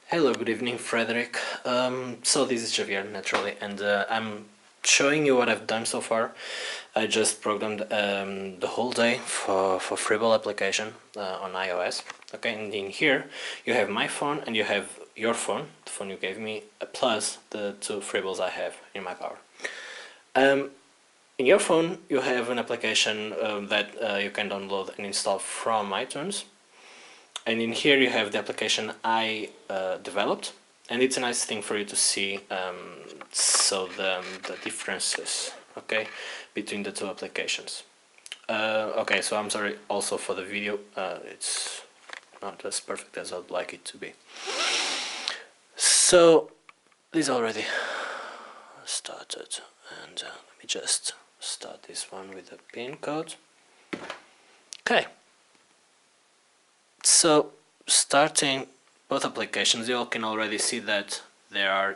Hello, good evening, Frederick. So this is Xavier, naturally, and I'm showing you what I've done so far. I just programmed the whole day for Frebble application on iOS. Okay, and in here you have my phone and you have your phone, the phone you gave me, plus the two Frebbles I have in my power. In your phone you have an application that you can download and install from iTunes. And in here you have the application I developed, and it's a nice thing for you to see the differences, okay, between the two applications. Okay, so I'm sorry also for the video, it's not as perfect as I'd like it to be. So this already started, and let me just start this one with the pin code. Okay. So, starting both applications, you all can already see that there are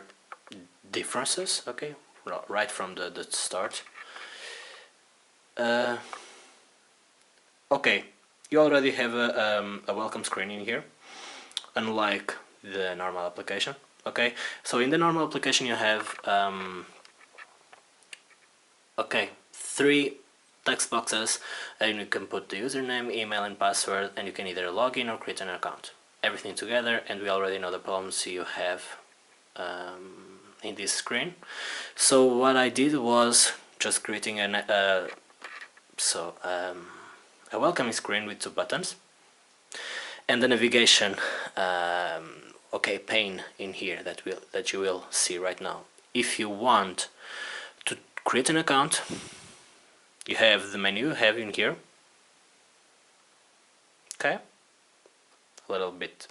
differences, okay, right from the start. Okay, you already have a welcome screen in here, unlike the normal application, okay. So in the normal application you have, okay, three text boxes, and you can put the username, email and password, and you can either log in or create an account. Everything together, and we already know the problems you have in this screen. So what I did was just creating a welcoming screen with two buttons and the navigation okay, pane in here that you will see right now. If you want to create an account, you have the menu you have in here, okay, a little bit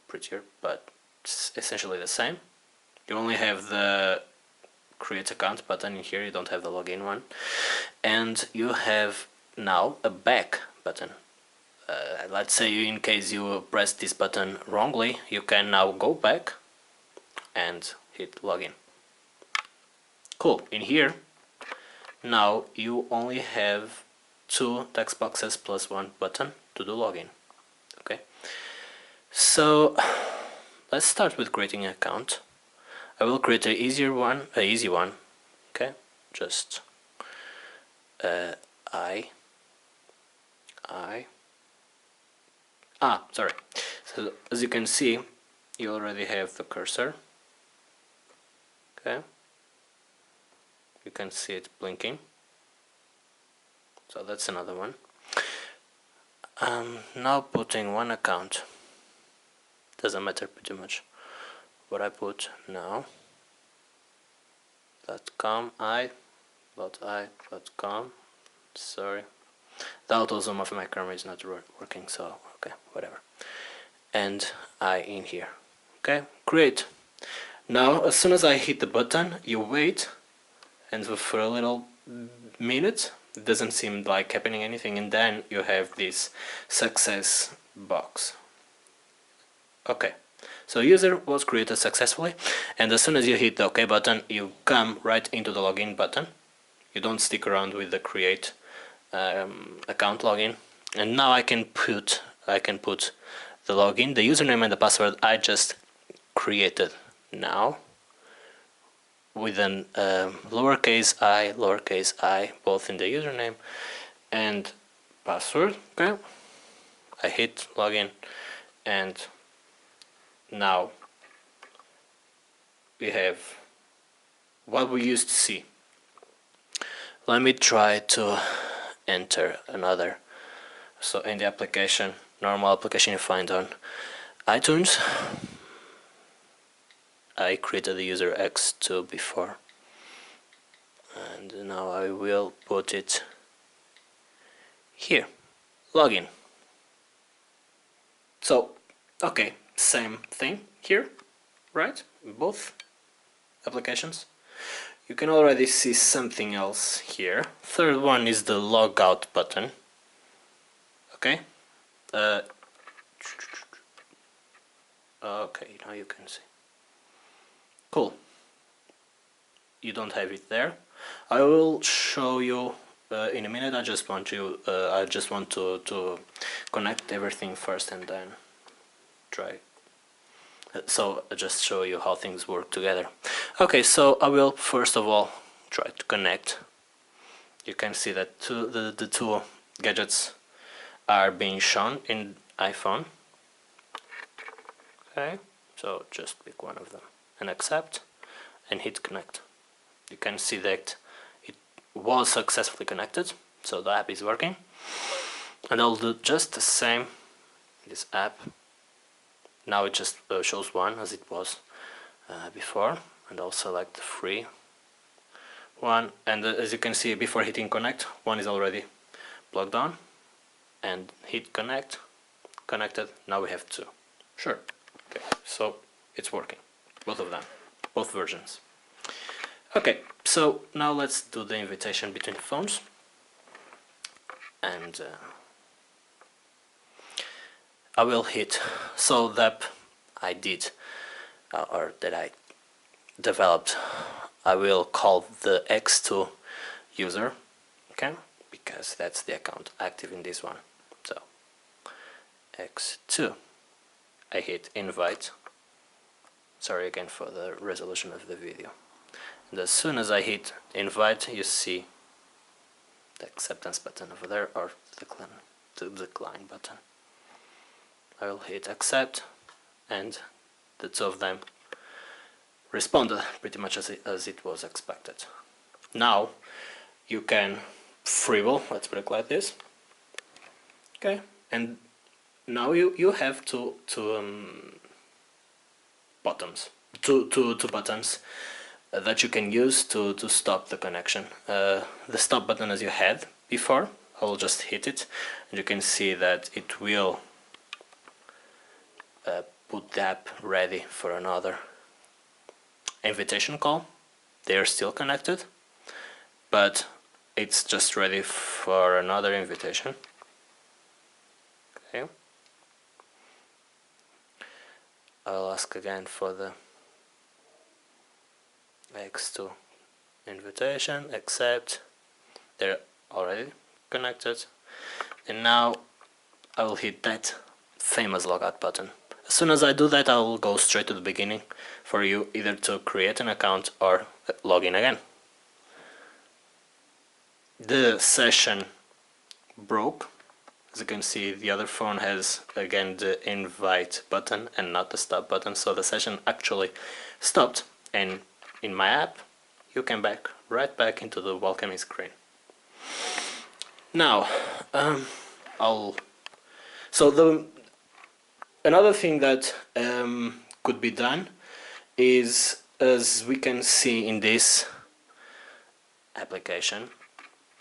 prettier, but it's essentially the same. You only have the create account button in here, you don't have the login one, and you have now a back button. Let's say in case you press this button wrongly, you can now go back and hit login. Cool. In here now you only have two text boxes plus one button to do login. Okay, so let's start with creating an account. I will create an easy one. Okay, just sorry. So as you can see, you already have the cursor. Okay, you can see it blinking. So that's another one. Now putting one account. Doesn't matter pretty much what I put now. .com .com. Sorry, the auto zoom of my camera is not working, so okay, whatever. And I in here. Okay, great. Now as soon as I hit the button, you wait, and for a little minute it doesn't seem like happening anything, and then you have this success box. Okay, so user was created successfully, and as soon as you hit the OK button, you come right into the login button. You don't stick around with the create account login. And now I can put the login, the username and the password I just created now with an lowercase I, both in the username and password. Okay, I hit login, and now we have what we used to see. Let me try to enter another. So in the application, normal application you find on iTunes, I created the user X2 before, and now I will put it here, login. So okay, same thing here, right? Both applications. You can already see something else here. Third one is the logout button. Okay. Okay, now you can see. Cool. You don't have it there. I will show you in a minute. I just want to connect everything first and then try. So I just show you how things work together. Okay, so I will first of all try to connect. You can see that the two gadgets are being shown in iPhone. Okay, so just pick one of them and accept and hit connect. You can see that it was successfully connected, so the app is working. And I'll do just the same in this app. Now it just shows one as it was before, and I'll select the free one, and as you can see, before hitting connect, one is already plugged on, and hit connect, connected. Now we have two. Sure. Okay, so it's working, both of them, both versions. Okay, so now let's do the invitation between phones, and I will hit. So the app I did or that I developed, I will call the X2 user, okay, because that's the account active in this one. So X2, I hit invite. Sorry again for the resolution of the video. And as soon as I hit invite, you see the acceptance button over there, or the decline button. I will hit accept, and the two of them responded pretty much as it was expected. Now you can Frebble, let's put it like this. Okay, and now you have two buttons that you can use to stop the connection. The stop button as you had before, I'll just hit it, and you can see that it will put the app ready for another invitation call. They are still connected, but it's just ready for another invitation. Okay, I'll ask again for the X2 invitation, accept. They're already connected, and now I will hit that famous logout button. As soon as I do that, I will go straight to the beginning for you either to create an account or log in again. The session broke. As you can see, the other phone has again the invite button and not the stop button, so the session actually stopped, and in my app you can right back into the welcoming screen. Now another thing that could be done is, as we can see in this application,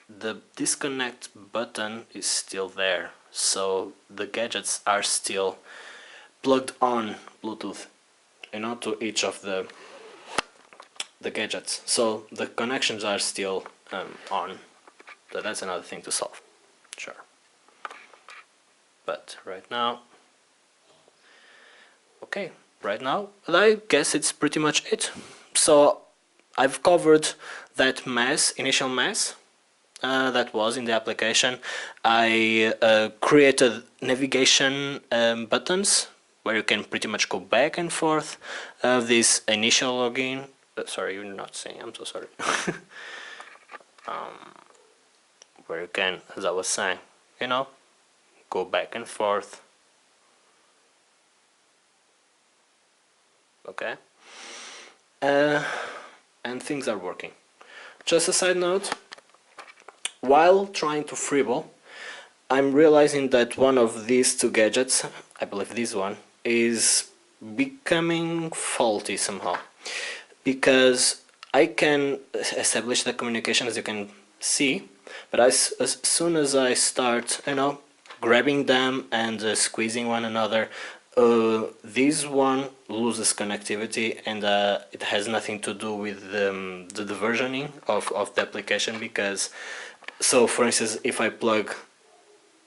the disconnect button is still there, so the gadgets are still plugged on Bluetooth, to each of the gadgets, so the connections are still on. So that's another thing to solve, sure. But right now, okay, right now I guess it's pretty much it. So I've covered that initial mess that was in the application. I created navigation buttons where you can pretty much go back and forth. This initial login, sorry, you're not seeing, I'm so sorry. Where you can, as I was saying, go back and forth. Okay, and things are working. Just a side note, while trying to Frebble, I'm realizing that one of these two gadgets, I believe this one, is becoming faulty somehow, because I can establish the communication, as you can see, but as soon as I start grabbing them and squeezing one another, this one loses connectivity, and it has nothing to do with the versioning of the application, because, so for instance, if I plug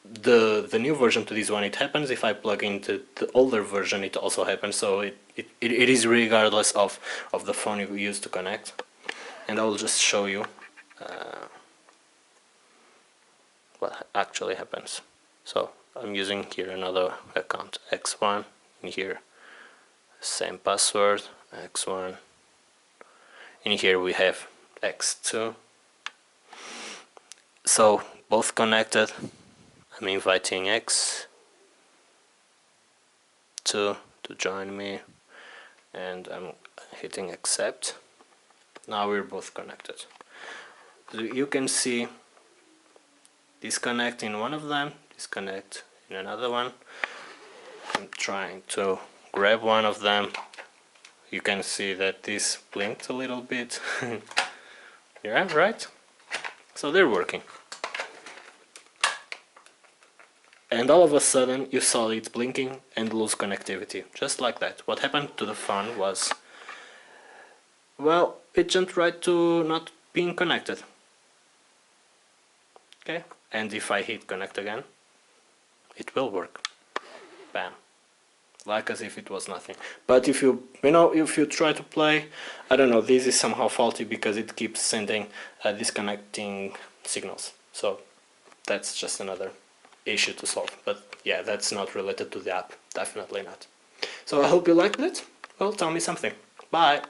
the new version to this one, it happens. If I plug into the older version, it also happens. So it is regardless of the phone you use to connect. And I will just show you what actually happens. So I'm using here another account, X1, and here same password, x1. In here we have x2. So both connected. I'm inviting x2 to join me, and I'm hitting accept. Now we're both connected. So you can see disconnect in one of them, disconnect in another one. I'm trying to grab one of them. You can see that this blinked a little bit. Yeah, right? So they're working. And all of a sudden you saw it blinking and lose connectivity, just like that. What happened to the phone was, well, it jumped right to not being connected. Okay, and if I hit connect again, it will work. Bam. Like as if it was nothing. But if if you try to play, I don't know, this is somehow faulty because it keeps sending disconnecting signals. So that's just another issue to solve. But yeah, that's not related to the app. Definitely not. So I hope you liked it. Well, tell me something. Bye.